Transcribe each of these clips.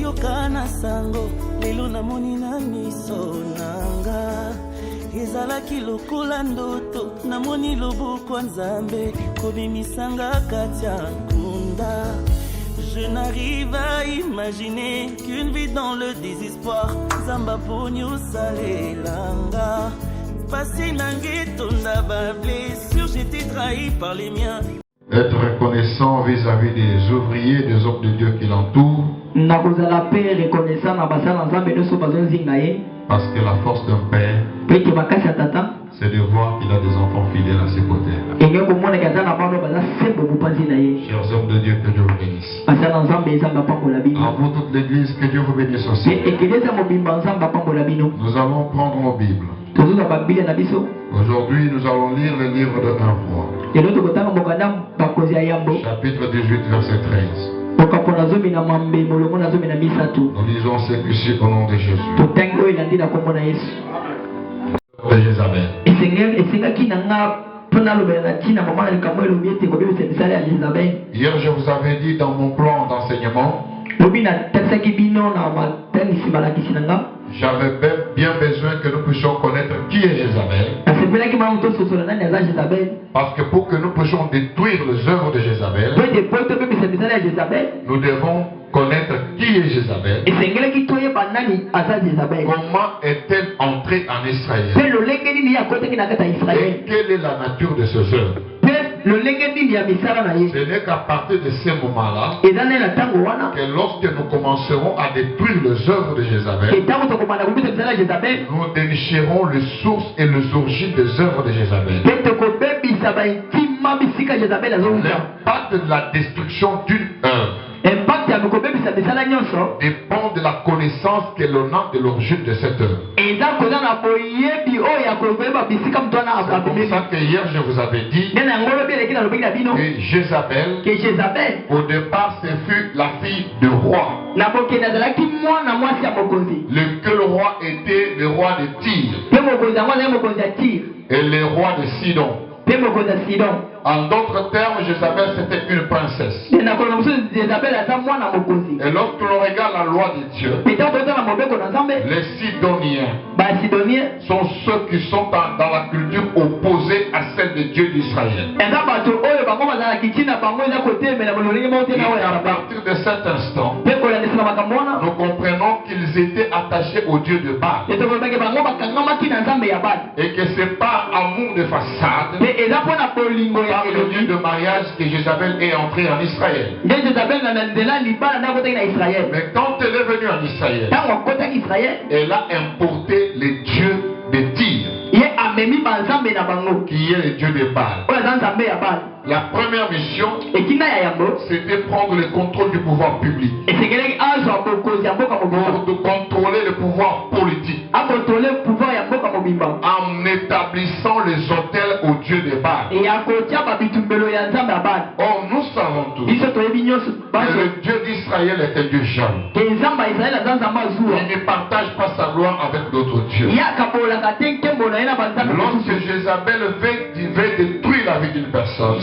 yoka na sango lelo na moni na miso nanga ezalaki lokola ndoto na moni loboko nzambe kobimisanga kati ya nkunda. Je n'arrive à imaginer qu'une vie dans le désespoir zamba ponyo salelanga passé nangeto na ba blessure j'étais trahi par les miens. Être reconnaissant vis-à-vis des ouvriers, des hommes de Dieu qui l'entourent. Parce que la force d'un père, c'est de voir qu'il a des enfants fidèles à ses côtés. Chers hommes de Dieu, que Dieu vous bénisse. À vous toute l'église, que Dieu vous bénisse aussi. Nous allons prendre nos Bibles. Aujourd'hui, nous allons lire le livre de 1 Roi. Chapitre 18, verset 13. Nous lisons ce au nom de Jésus. De Jézabel. Hier, je vous avais dit dans mon plan d'enseignement, j'avais bien besoin que nous puissions connaître qui est Jézabel. Parce que pour que nous puissions détruire les œuvres de Jézabel, nous devons connaître qui est Jézabel. Comment est-elle entrée en Israël? Et quelle est la nature de ces œuvres? Ce n'est qu'à partir de ces moments-là que lorsque nous commencerons à détruire les œuvres de Jézabel, nous dénicherons les sources et les origines des œuvres de Jézabel. L'impact de la destruction d'une œuvre dépend de la connaissance que l'on a de l'origine de cette œuvre. C'est pour ça que hier je vous avais dit que Jézabel, au départ, ce fut la fille du roi. Le roi était le roi de Tyr et le roi de Sidon. En d'autres termes, Jézabel c'était une princesse. Et lorsque l'on regarde la loi de Dieu, les Sidoniens sont ceux qui sont dans la culture opposée à celle de Dieu d'Israël. Et à partir de cet instant, nous comprenons qu'ils étaient attachés au Dieu de Baal. Et que ce n'est pas amour de façade, par le lieu de mariage que Jézabel est entrée en Israël. Mais quand elle est venue en Israël, elle a importé les dieux de Tyr, qui est le dieu de Baal. La première mission, c'était prendre le contrôle du pouvoir public, pour contrôler le pouvoir politique, en établissant les hôtels aux dieux de Baal. Or, nous savons tous que le Dieu d'Israël est un Dieu jaloux. Il ne partage pas sa gloire avec d'autres dieux. Lorsque Jézabel veut détruire la vie d'une personne,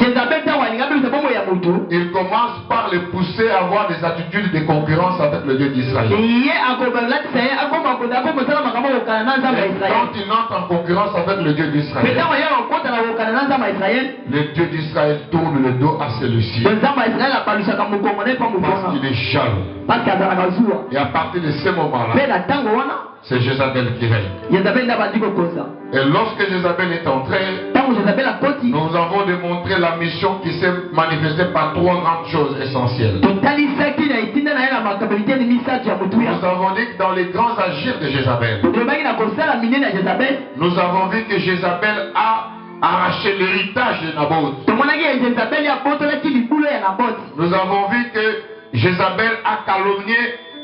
il commence par les pousser à avoir des attitudes de concurrence avec le Dieu d'Israël. Quand il entre en concurrence avec le Dieu d'Israël, le Dieu d'Israël tourne le dos à celui-ci parce qu'il est jaloux. Et à partir de ce moment-là, c'est Jézabel qui règne. Et lorsque Jézabel est entrée, nous avons démontré la mission qui s'est manifestée par trois grandes choses essentielles. Nous avons dit que dans les grands agirs de Jézabel, nous avons vu que Jézabel a arraché l'héritage de Naboth. Nous avons vu que Jézabel a calomnié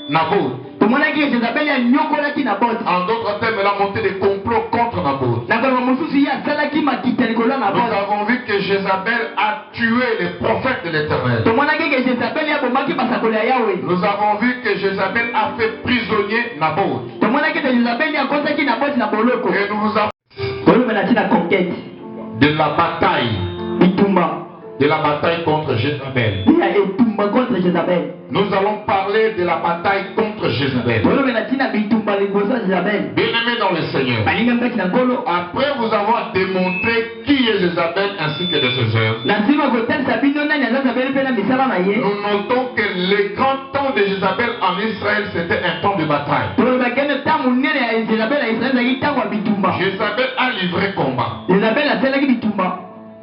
Naboth. En d'autres termes, elle a monté des complots contre Naboth. Nous avons vu que Jézabel a tué les prophètes de l'Éternel. Nous avons vu que Jézabel a fait prisonnier Naboth. Et nous vous avons de la bataille contre Jézabel. contre Jézabel. Nous allons parler de la bataille contre Jézabel. Bien-aimés dans le Seigneur, après vous avoir démontré qui est Jézabel ainsi que de ses œuvres, nous notons que le grand temps de Jézabel en Israël, c'était un temps de bataille. Jézabel a livré combat.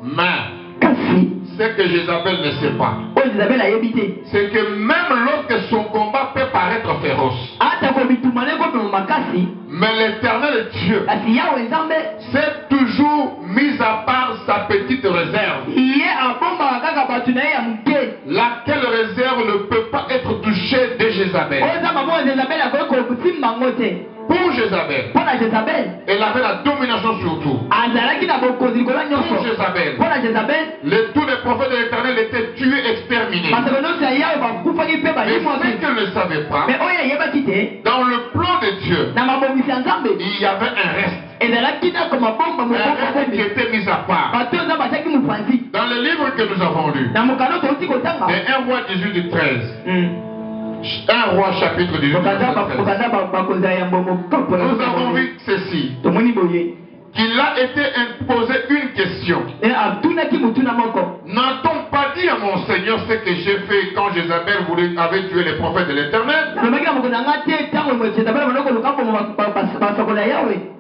Mais ce que Jézabel ne sait pas, c'est que même lorsque son combat peut paraître féroce, mais l'Éternel Dieu s'est toujours mis à part sa petite réserve. Laquelle réserve ne peut pas être touchée de Jézabel. Pour Jézabel, elle avait la domination sur tout. Pour Jézabel, tous les prophètes de l'Éternel étaient tués, exterminés. Mais ce qu'elle ne savait pas, dans le plan de Dieu, il y avait un reste. Un reste qui était mis à part. Dans le livre que nous avons lu, de 1 roi 18 13. 1 roi chapitre 18 verset 13. Nous avons vu ceci. Qu'il a été imposé une question. N'a-t-on pas dit à mon Seigneur ce que j'ai fait quand Jézabel avait tué les prophètes de l'Éternel?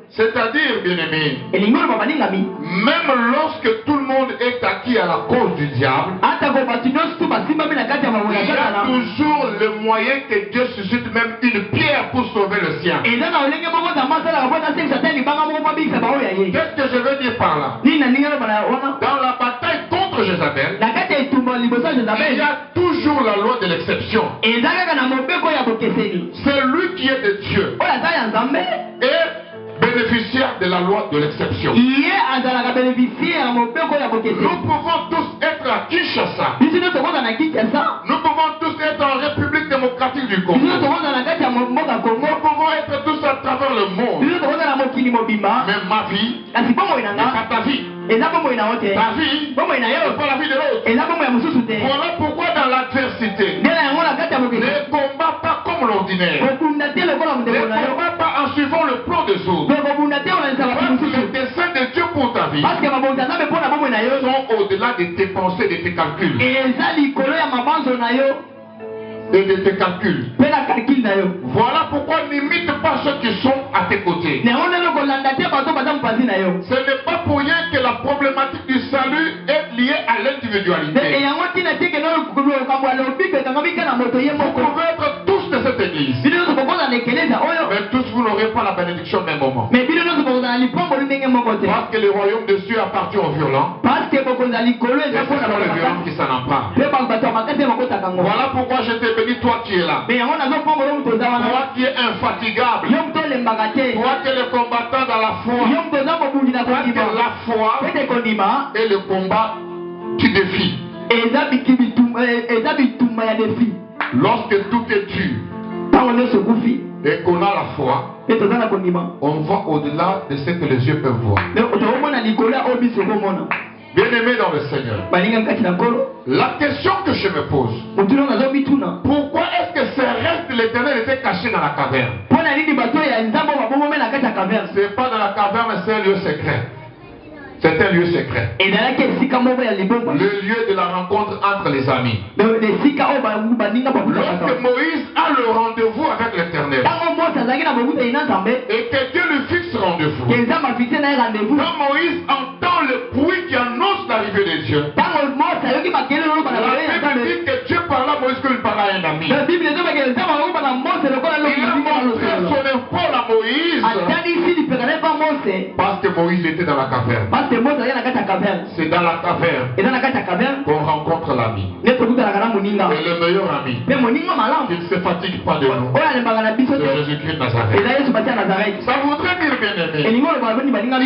C'est-à-dire, bien-aimé, même lorsque tout le monde est acquis à la cause du diable, il y a toujours le moyen que Dieu suscite même une pierre pour sauver le sien. Qu'est-ce que je veux dire par là? Dans la bataille contre Jézabel, il y a toujours la loi de l'exception. C'est lui qui est de Dieu et bénéficiaire de la loi de l'exception. Nous pouvons tous être à Kinshasa. Nous pouvons tous être en République démocratique du Congo. Nous pouvons être tous à travers le monde. Mais ma vie n'est pas ta vie. Ta vie n'est pas la vie de l'autre. Voilà pourquoi dans l'adversité, ne combat pas comme l'ordinaire. Ne combat pas en suivant le plan des autres. Parce que les desseins de Dieu pour ta vie sont au-delà de tes pensées, de tes calculs. Et de tes calculs. Voilà pourquoi n'imite pas ceux qui sont à tes côtés. Ce n'est pas pour rien que la problématique du salut est liée à l'individualité. Vous pouvez être tous de cette église, mais tous vous n'aurez pas la bénédiction au même moment. Parce que le royaume de Dieu appartient aux violents. Et ce sont les violents qui s'en emparent. Voilà pourquoi je t'ai béni, toi qui es là. Toi qui es infatigable. Toi qui es le combattant dans la foi. Toi qui es la foi et le combat qui défie. Lorsque tout est dur et qu'on a la foi, on va au-delà de ce que les yeux peuvent voir. Bien-aimé dans le Seigneur, la question que je me pose, pourquoi est-ce que ces restes de l'Éternel étaient cachés dans la caverne? C'est pas dans la caverne, c'est un lieu secret. C'est un lieu secret. Le lieu de la rencontre entre les amis. Lorsque Moïse a le rendez-vous avec l'Éternel et que Dieu lui fixe rendez-vous, quand Moïse entend le bruit qui annonce l'arrivée de Dieu, la Bible dit que Dieu parla à Moïse comme il parla à un ami. Il a montré son épaule à Moïse parce que Moïse était dans la caverne. C'est dans la caverne qu'on rencontre l'ami. Et le meilleur ami qui ne se fatigue pas de nous, c'est Jésus-Christ de Nazareth. Ça voudrait dire, bien-aimé,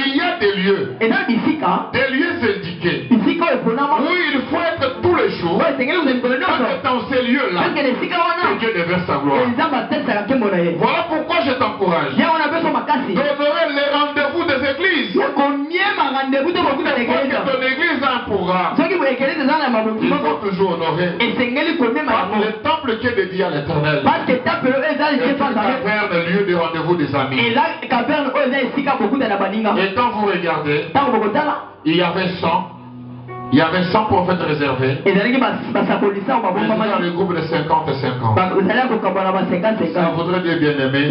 il y a des lieux indiqués où il faut être tous les jours. Parce que dans ces lieux-là, que Dieu déverse sa gloire. Voilà pourquoi je t'encourage d'honorer les rendez-vous des églises. Parce que ton église a un programme. louera. Il faut toujours honorer. Parce le temple qui est dédié à l'Éternel. Et une caverne, le lieu de rendez-vous des amis. Et quand vous regardez, il y avait 100. Il y avait 100 prophètes réservés. Et dans le groupe de 50 et 50. Ça voudrait dire, bien aimé,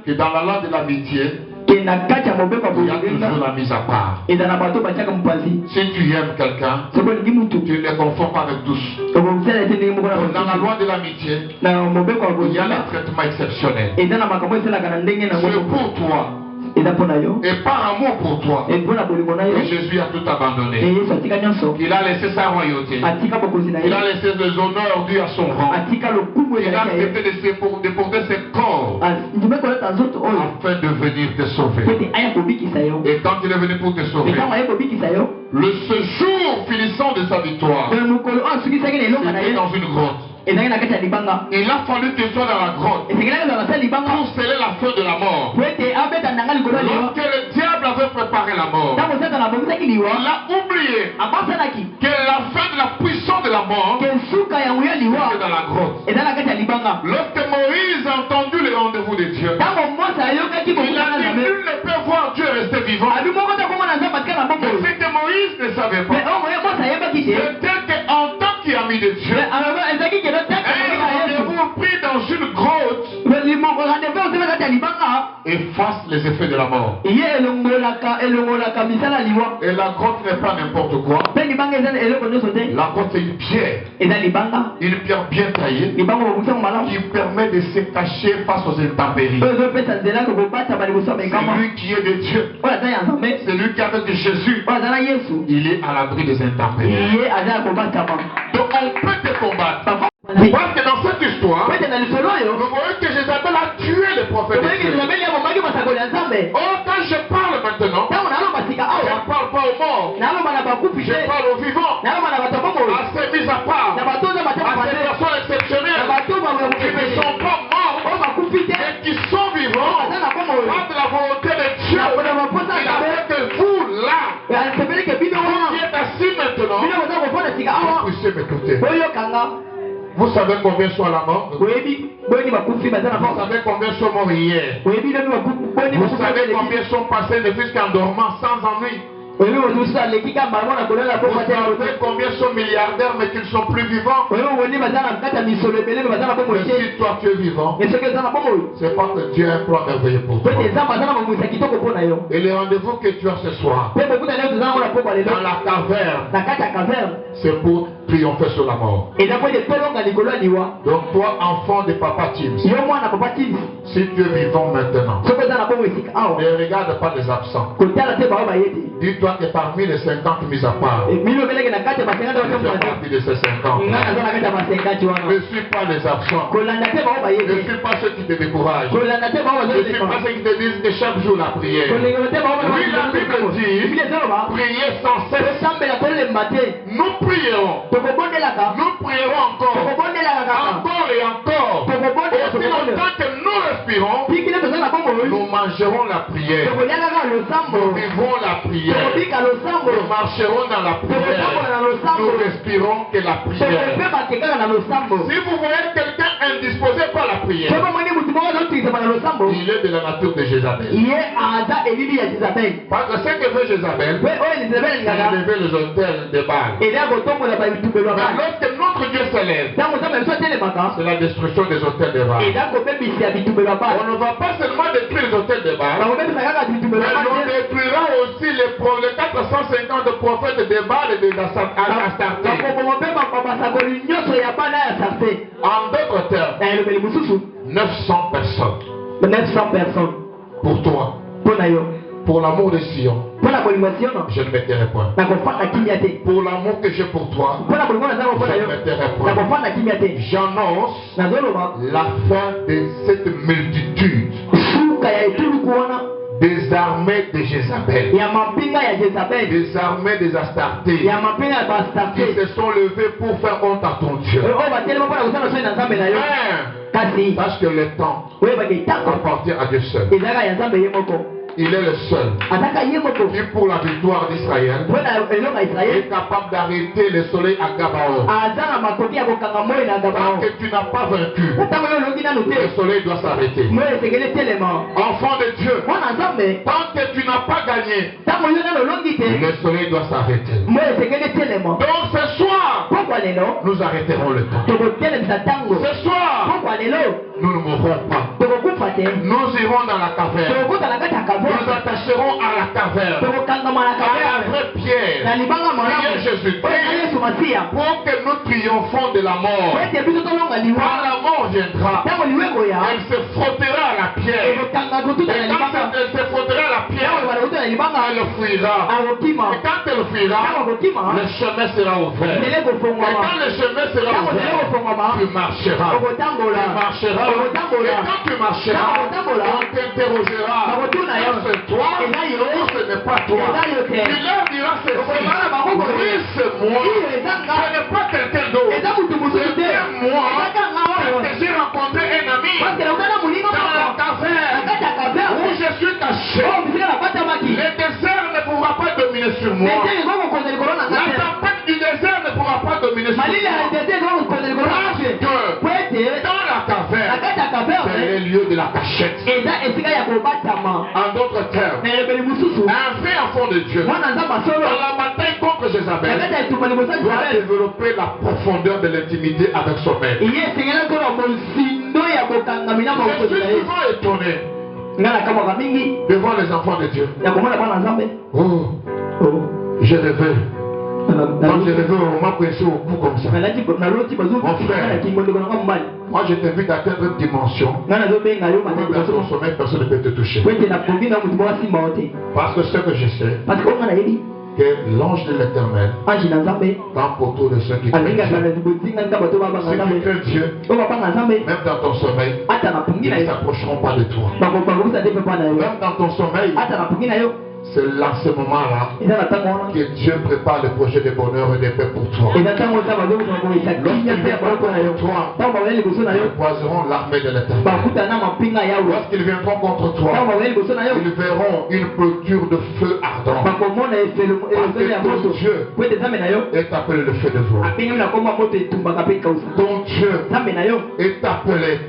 que dans la loi de l'amitié, il y a toujours la mise à part. Si tu aimes quelqu'un, tu ne les confonds pas avec tous. Dans la loi de l'amitié, il y a un traitement exceptionnel. C'est pour toi. Et par amour pour toi, que Jésus a tout abandonné. Il a laissé sa royauté. Il a laissé les honneurs dus à son rang. Il a accepté de porter ses corps afin de venir te sauver. Et quand il est venu pour te sauver, le séjour finissant de sa victoire, c'était dans une grotte. Il a fallu que tu sois dans la grotte pour sceller la fin de la mort. Lorsque le diable avait préparé la mort, il a oublié que la fin de la puissance de la mort était dans la grotte. Lorsque Moïse a entendu le rendez-vous de Dieu, il a dit nul ne peut voir Dieu rester vivant. Mais ce que Moïse ne savait pas, c'était qu'en tant qu'ami de Dieu, vous pris dans une grotte, efface les effets de la mort. Et la grotte n'est pas n'importe quoi. La grotte c'est une pierre bien taillée, qui permet de se cacher face aux intempéries. C'est lui qui est de Dieu. C'est lui qui est avec Jésus. Il est à l'abri des intempéries. Donc on peut te combattre. Parce que dans cette histoire, vous voyez que Jézabel a tué les prophètes de Dieu. Oh, quand je parle maintenant, je ne parle pas aux morts, je parle aux vivants, à ces mises à part, à ces personnes exceptionnelles qui ne sont pas morts, mais qui sont vivants par la volonté de Dieu. Il a fait que vous, là, vous qui êtes assis maintenant, vous puissiez m'écouter. Vous savez combien sont à la mort? Vous savez combien sont morts hier? Vous savez combien sont passés depuis qu'en dormant sans ennui? Vous savez combien sont milliardaires mais qui ne sont plus vivants? Mais si toi tu es vivant, c'est parce que Dieu a un plan merveilleux pour toi. Et le rendez-vous que tu as ce soir dans la caverne, c'est pour triompher sur la mort. Donc toi, enfant de Papa Tim, si tu es vivant maintenant, ne regarde pas les absents. Dis-toi que parmi les 50 mis à part, je fais partie de ces 50. Ne suis pas les absents. Ne suis pas ceux qui te découragent. Ne suis pas ceux qui te disent que chaque jour la prière. Oui, la Bible dit, priez sans cesse. Nous prierons. Nous prierons encore. Encore et encore. Aussi longtemps que nous respirons, nous mangerons la prière. Nous vivons la prière. Nous marcherons dans la prière. Nous respirons que la prière. Si vous voyez quelqu'un indisposé par la prière, il est de la nature de Jézabel. Parce que ce que fait Jézabel, c'est lever les autels de Baal. Mais lorsque notre Dieu s'élève, c'est la destruction des autels de Baal. On ne va pas seulement détruire les autels de Baal, mais on détruira aussi les 450 prophètes de Baal et de Astarté. En d'autres termes, 900 personnes. Pour toi. Pour l'amour de Sion, je ne me tairai point. Pour l'amour que j'ai pour toi, je ne me tairai point. J'annonce la fin de cette multitude des armées de Jézabel, des armées des Astartés, qui se sont levées pour faire honte à ton Dieu. Sache que le temps appartient à Dieu seul. il est le seul qui, pour la victoire d'Israël, est capable d'arrêter le soleil à Gabaon. Tant que tu n'as pas vaincu, le soleil doit s'arrêter. Enfant de Dieu, tant que tu n'as pas gagné, le soleil doit s'arrêter. Donc ce soir, nous arrêterons le temps. Ce soir, nous ne mourrons pas. Nous irons dans la caverne. Nous attacherons à la caverne, à la vraie pierre, qui est Jésus-Christ, pour que nous triomphons de la mort. Quand la mort viendra, elle se frottera à la pierre. Et quand elle se frottera à la pierre, elle fuira. Et quand elle fuira, le chemin sera ouvert. Et quand le chemin sera ouvert, tu marcheras. Tu marcheras. Et quand tu marcheras, on t'interrogera. C'est toi ou ce n'est pas toi? Tu leur diras ceci. Oui, c'est moi. Ce n'est pas quelqu'un d'autre. C'est bien moi. Parce que j'ai rencontré un ami dans la caverne où je suis caché. Le désert ne pourra pas dominer sur moi. La tempête du désert ne pourra pas dominer sur moi. Parce que dans la caverne, c'est le lieu de la cachette. En d'autres termes, un vrai enfant de Dieu, dans la bataille contre Jézabel, doit développer la profondeur de l'intimité avec son maître. Je suis souvent étonné devant les enfants de Dieu. Oh, j'ai rêvé. Quand j'ai rêvé, on m'a pressé au cou comme ça. Mon frère, moi je t'invite à atteindre une dimension. Dans ton sommeil, personne ne peut te toucher. Parce que ce que je sais, que l'ange de l'Éternel campe autour de ceux qui craignent Dieu. Ceux qui craignent Dieu, même dans ton sommeil, ils ne s'approcheront pas de toi. Même dans ton sommeil, c'est là, ce moment-là, que Dieu prépare le projet de bonheur et de paix pour toi. Lorsqu'ils viendront contre toi, ils croiseront l'armée de l'Éternel. Lorsqu'ils viendront contre toi, ils verront une clôture de feu ardent. Parce que ton Dieu est appelé le feu de voix. Ton Dieu est appelé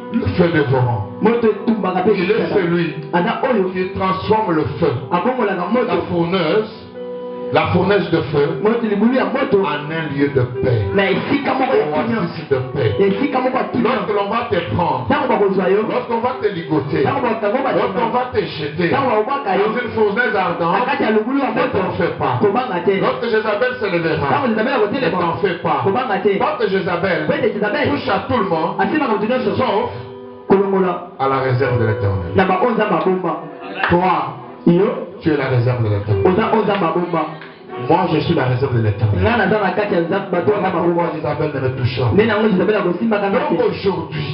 le feu de voix. Il est celui qui transforme le feu, la fournaise de feu, en un lieu de paix, oasis de paix. Lorsque l'on va te prendre, lorsqu'on va te ligoter, lorsqu'on va te jeter dans une fournaise ardente, ne t'en fais pas. Lorsque Jézabel se lèvera, ne t'en fais pas. Lorsque Jézabel touche à tout le monde, sauf à la réserve de l'Éternel. Toi, tu es la réserve de l'Éternel. Moi, je suis la réserve de l'Éternel. Moi, Jézabel ne me touchera pas. Donc aujourd'hui,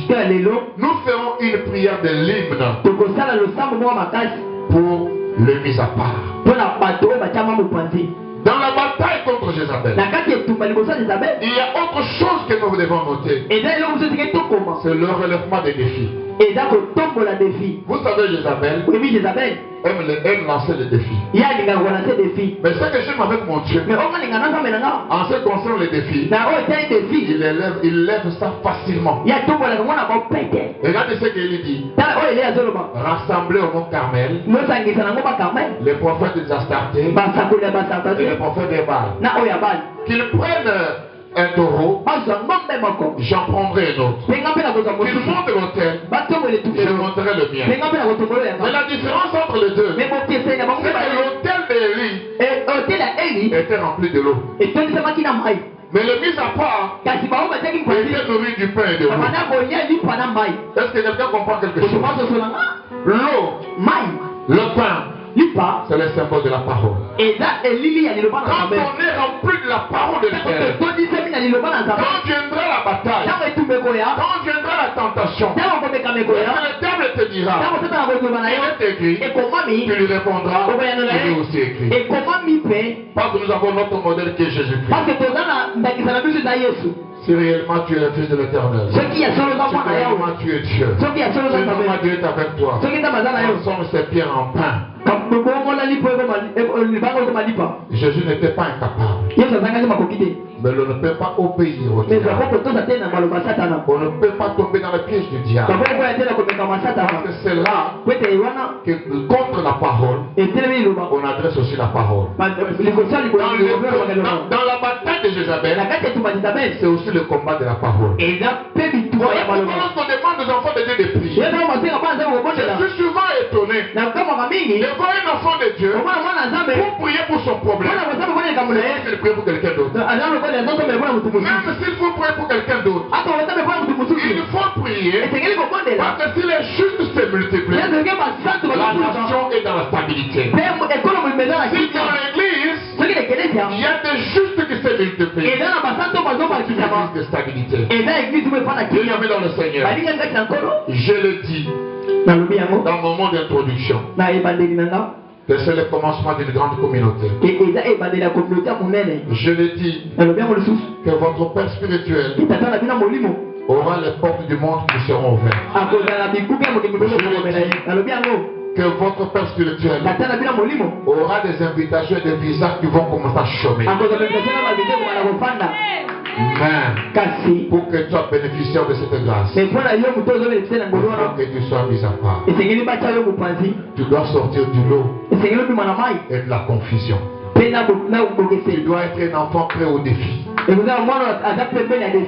nous ferons une prière de l'hymne pour le mis à part. Dans la bataille contre Jézabel, il y a autre chose que nous devons noter. C'est le relèvement des défis. Vous savez, Jézabel aime lancer des défis. Mais ce que j'aime avec mon Dieu, en ce qui concerne les défis, il lève ça facilement. Regardez ce qu'il dit. Rassemblez au mont Carmel les prophètes des Astartés et les prophètes des Baal. Qu'ils prennent un taureau, j'en prendrai un autre. Qu'ils montent l'autel, je monterai le mien. Mais la différence entre les deux, c'est que l'autel d'Élie était rempli de l'eau. Mais le mis à part était nourri du pain et de l'eau. Est-ce que quelqu'un comprend quelque chose? L'eau, le pain, c'est le symbole de la parole. Quand on est rempli de la parole de l'Éternel, quand viendra la bataille, quand viendra la tentation, le diable te dira, il est écrit, tu lui répondras, il est aussi écrit. Parce que nous avons notre modèle qui est Jésus-Christ. Si réellement tu es le Fils de l'Éternel, si réellement tu es Dieu, si réellement Dieu est avec toi, ensemble ces pierres en pain. Jésus n'était pas incapable. Mais on ne peut pas obéir au diable. On ne peut pas tomber dans le piège du diable. Parce que c'est là que contre la parole, on adresse aussi la parole. Dans la bataille de Jézabel, c'est aussi le combat de la parole. Voilà pourquoi lorsqu'on demande aux enfants de Dieu de prier, je suis souvent étonné de voir un enfant de Dieu pour prier pour son problème. Il prie pour quelqu'un d'autre. Même s'il faut prier pour quelqu'un d'autre, il faut prier parce que si les justes se multiplient, la nation est dans la stabilité. Si dans l'église, il y a des justes qui se multiplient, c'est une église de stabilité. Bien-aimé dans le Seigneur, je le dis dans mon mot d'introduction que c'est le commencement d'une grande communauté. Je le dis que votre Père spirituel aura les portes du monde qui seront ouvertes. Que votre Père spirituel aura des invitations et des visas qui vont commencer à chômer. Mais pour que tu sois bénéficiaire de cette grâce, il faut que tu sois mis à part. Tu dois sortir du lot et de la confusion. Tu dois être un enfant prêt au défi.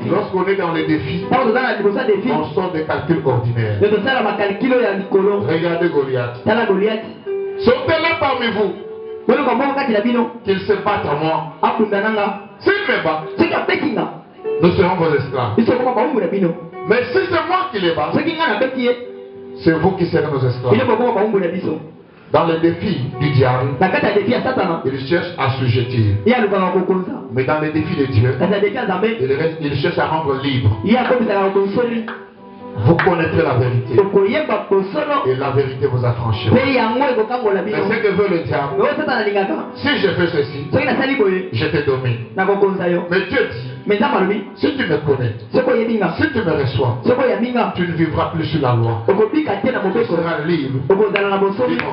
Lorsqu'on est dans les défis, on sort des calculs ordinaires. Regardez Goliath. Sortez-le parmi vous. Qu'il se batte à moi. S'il me bat, nous serons vos esclaves. Mais si c'est moi qui les bats, c'est vous qui serez nos esclaves. Dans les défis du diable, il cherche à assujettir. Mais dans les défis de Dieu, il cherche à rendre libre. Vous connaîtrez la vérité. Et la vérité vous affranchira. Mais ce que veut le diable, si je fais ceci, je te domine. Mais Dieu dit, si tu me connais, si tu me reçois, tu ne vivras plus sur la loi. Tu seras libre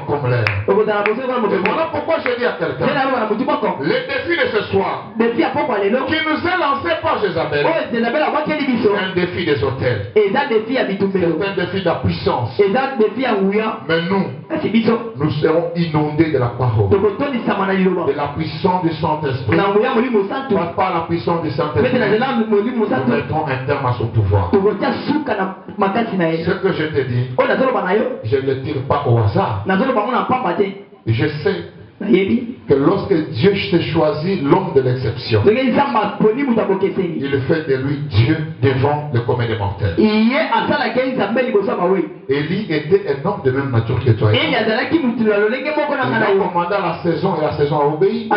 comme l'air. Et voilà pourquoi je dis à quelqu'un, le défi de ce soir qui nous est lancé par Jézabel, c'est un défi des hôtels. C'est un défi de la puissance. Mais nous serons inondés de la parole, de la puissance du Saint-Esprit. Par la puissance du Saint-Esprit, nous mettrons un terme à son pouvoir. Ce que je te dis, je ne le tire pas au hasard. Je sais que lorsque Dieu te choisit l'homme de l'exception, il fait de lui Dieu devant le commun des mortels. Élie était un homme de même nature que toi. Il a commandé la saison et la saison a obéi.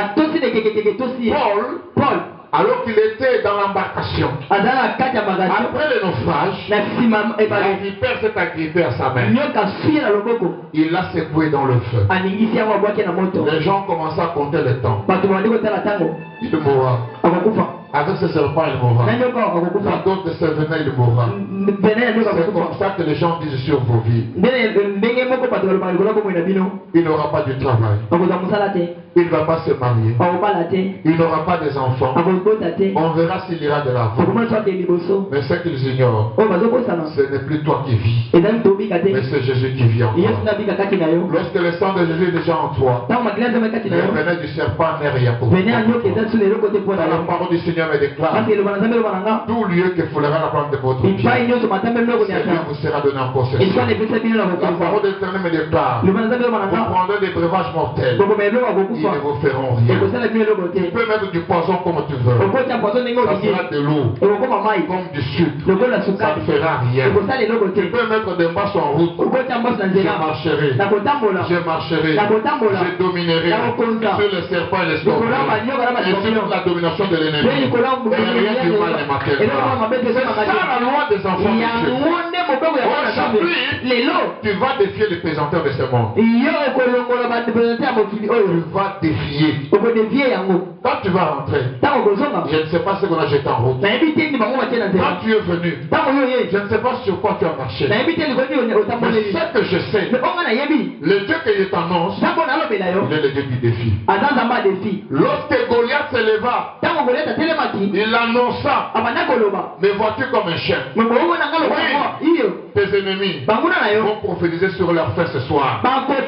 Paul, alors qu'il était dans l'embarcation, après le naufrage, la vipère s'est agrippée à sa main. Il l'a secoué dans le feu. Les gens commençaient à compter le temps. Il mourra. Avec ce serpent, il mourra. Quand d'autres se venaient, il mourra. C'est comme ça que les gens disent sur vos vies. Il n'aura pas de travail. Il ne va pas se marier. Il n'aura pas des enfants. On verra s'il ira de l'avant. Mais ce qu'ils ignorent, ce n'est plus toi qui vis, mais c'est Jésus qui vit en toi. Lorsque le sang de Jésus est déjà en toi, le venin du serpent n'est rien pour toi. La parole du Seigneur me déclare, tout lieu que foulera la plante de votre pied, Seigneur vous sera donné en possession. La parole de l'Éternel me déclare, vous prendrez des breuvages mortels, ils ne vous feront rien. Tu peux mettre du poison comme tu veux, ça sera de l'eau comme du sucre, ça ne fera rien. Tu peux mettre des masses en route, je marcherai, je dominerai sur les serpents et les scorpions et sur la domination de l'ennemi. Et rien du mal ne m'atteindra. C'est ça la loi des enfants de Dieu. Aujourd'hui, tu vas défier les pesants. représentateur de ce monde. Tu vas défier. Quand tu vas rentrer, je ne sais pas ce qu'on a jeté en route. Quand tu es venu, je ne sais pas sur quoi tu as marché. Mais ce que je sais, le Dieu que je t'annonce, il est le Dieu du défi. Lorsque Goliath se leva, il annonça, mais vois-tu comme un chef? Oui, tes ennemis vont prophétiser sur leur fait ce soir. Et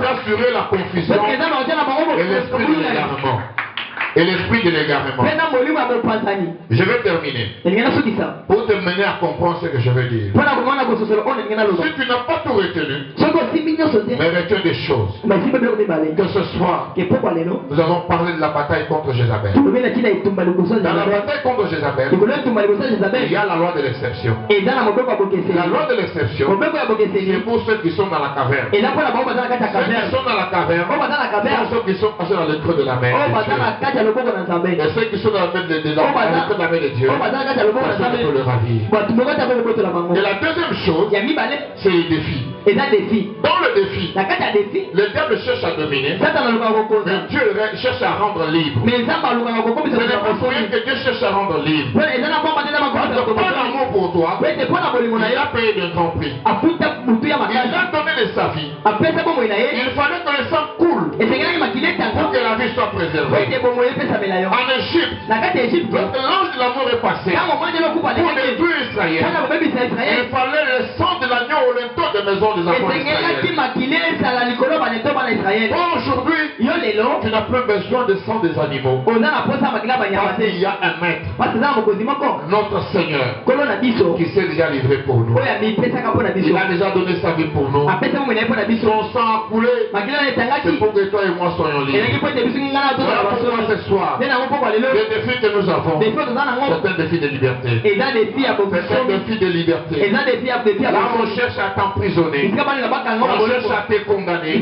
t'assurer la confusion et l'esprit de l'égarement. Et l'esprit de l'égarement. Je vais terminer. Pour te mener à comprendre ce que je veux dire. Si tu n'as pas tout retenu, mais retiens des choses. Que ce soir, nous avons parlé de la bataille contre Jézabel. Dans la bataille contre Jézabel, il y a la loi de l'exception. La loi de l'exception, c'est pour ceux qui sont dans la caverne. Ceux qui sont dans la caverne, sont ceux qui sont passés dans le creux de la mer. Et ceux qui sont dans la main de Dieu, personne ne peut le ravir. Et la deuxième chose, c'est le défi. Dans le défi, le diable cherche à dominer, mais Dieu cherche à rendre libre. Ce n'est pas pour rien que Dieu cherche à rendre libre. Pas d'amour pour toi, il a payé de grand prix. Il a donné de sa vie. Il fallait que le sang coule pour que la vie soit préservée. En Égypte, lorsque l'ange de l'amour est passé pour détruire Israël, il fallait le sang de l'agneau au linteau des maisons des enfants d'Israël. Aujourd'hui, tu n'as plus besoin de sang des animaux. Parce qu'il y a un maître, notre Seigneur, qui s'est déjà livré pour nous. Il a déjà donné sa vie pour nous. Son sang a coulé. C'est pour que toi et moi soyons libres. Voilà pourquoi ce soir, le défi que nous avons, c'est un défi de liberté. C'est un défi de liberté. Là, on cherche à t'emprisonner. On cherche à te condamner.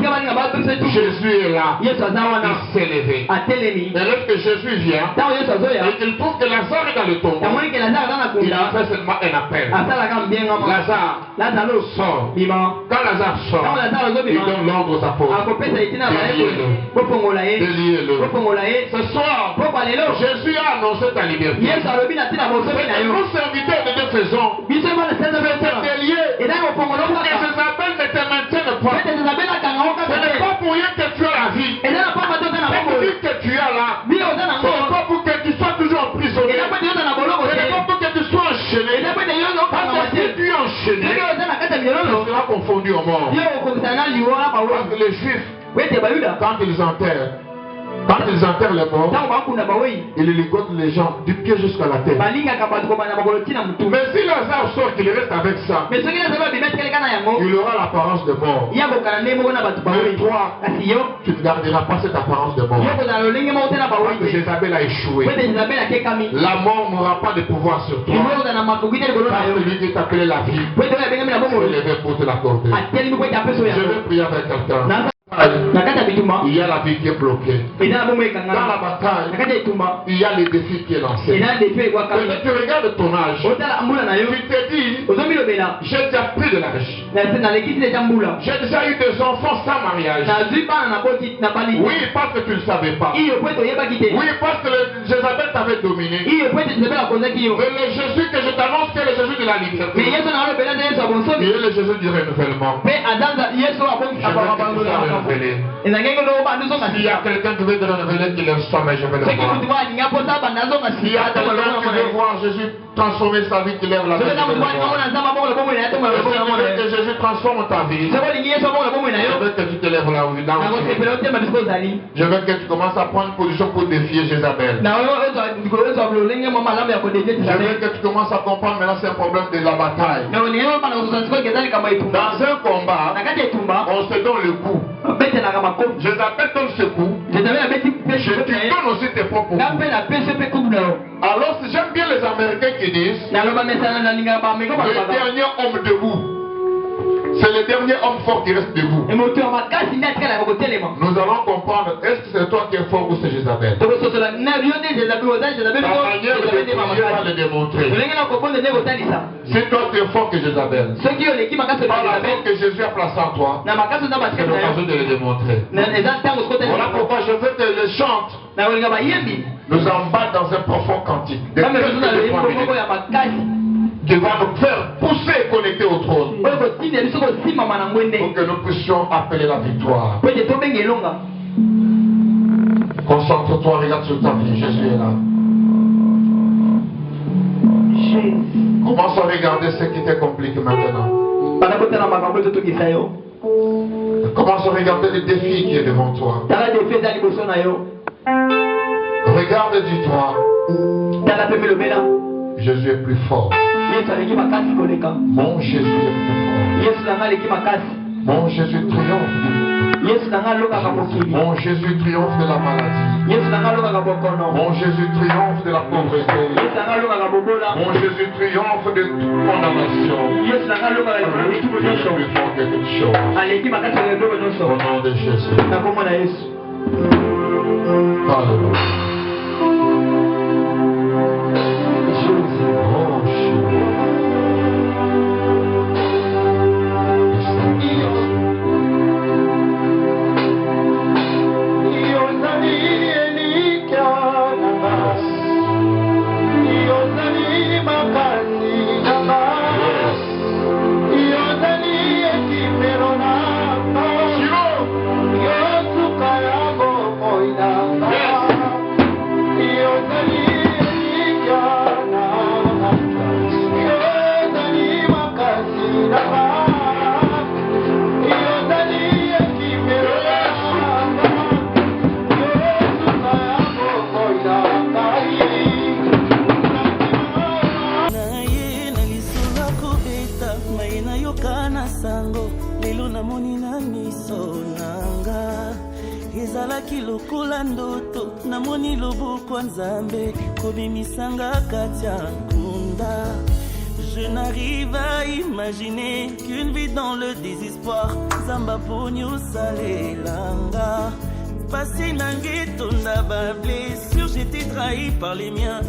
Jésus est là. Il s'est levé. Et lorsque Jésus vient, et qu'il trouve que Lazare est dans le tombeau, il a fait seulement un appel. Lazare, sort. Quand Lazare sort, il donne l'ordre aux apôtres. Déliez-le. Ce soir, Jésus a annoncé ta liberté. Nous, serviteurs de Dieu, faisons. C'est délié. Que Jézabel ne te maintienne pas. Ce n'est pas pour rien que tu as la vie. C'est pour dire que tu as là. Ce n'est pas pour que tu sois toujours emprisonné. Ce n'est pas pour que tu sois enchaîné. Parce que si tu es enchaîné, tu seras confondu au mort. Parce que les Juifs, quand ils enterrent les morts, ils ligotent les gens du pied jusqu'à la tête. Mais si Lazare sort qu'il reste avec ça, il aura l'apparence de mort. Mais toi, tu ne garderas pas cette apparence de mort. Parce que Jézabel a échoué. La mort n'aura pas de pouvoir sur toi. Parce que lui qui t'appelait la vie, il est levé pour te l'accorder. Je vais prier avec quelqu'un. Il y a la vie qui est bloquée. Dans la bataille, il y a les défis qui est lancé. Quand tu regardes ton âge, tu te dis, j'ai déjà pris de l'âge. J'ai déjà eu des enfants sans mariage. Oui, parce que tu ne le savais pas. Oui, parce que Jézabel t'avait dominé. Mais le Jésus que je t'annonce, c'est le Jésus de la liberté. Il est le Jésus du renouvellement. S'il y a quelqu'un qui veut te révéler, qu'il lève sa main, je vais le voir. S'il y a quelqu'un qui veut voir Jésus transformer sa vie, qu'il lève la main, je vais le voir. Que Jésus transforme ta vie, je veux que tu te lèves là où il est. Je veux que tu commences à prendre position pour défier Jézabel. Je veux que tu commences à comprendre maintenant c'est un problème de la bataille. Dans un combat, on se donne le coup. Jézabel donne ce coup. Je te donne aussi tes propres coups. Alors j'aime bien les Américains qui disent le dernier homme debout, C'est le dernier homme fort qui reste debout. Nous allons comprendre, est-ce que c'est toi qui es fort ou c'est Jézabel? La manière de prier va le démontrer. Si toi tu es fort que Jézabel, par l'amour que Jésus a placé en toi, c'est l'occasion de le démontrer. Voilà pourquoi je veux que les chantes nous embattent dans un profond cantique. Qui va nous faire pousser et connecter au trône. Pour que nous puissions appeler la victoire. Concentre-toi, regarde sur ta vie. Jésus est là. Commence à regarder ce qui te complique maintenant. Commence à regarder le défi qui est devant toi. Regarde et dis-toi, Jésus est plus fort. Mon Jésus est plus fort. Mon Jésus triomphe. Mon Jésus triomphe de la maladie. Mon Jésus triomphe de la pauvreté. Mon Jésus triomphe de toute condamnation. Jésus est plus fort que toute chose. Au nom de Jésus. Alléluia. Je n'arrive à imaginer qu'une vie dans le désespoir. Zamba ponyo salelanga. Passé nangue tonda ba blessure, j'étais trahi par les miens.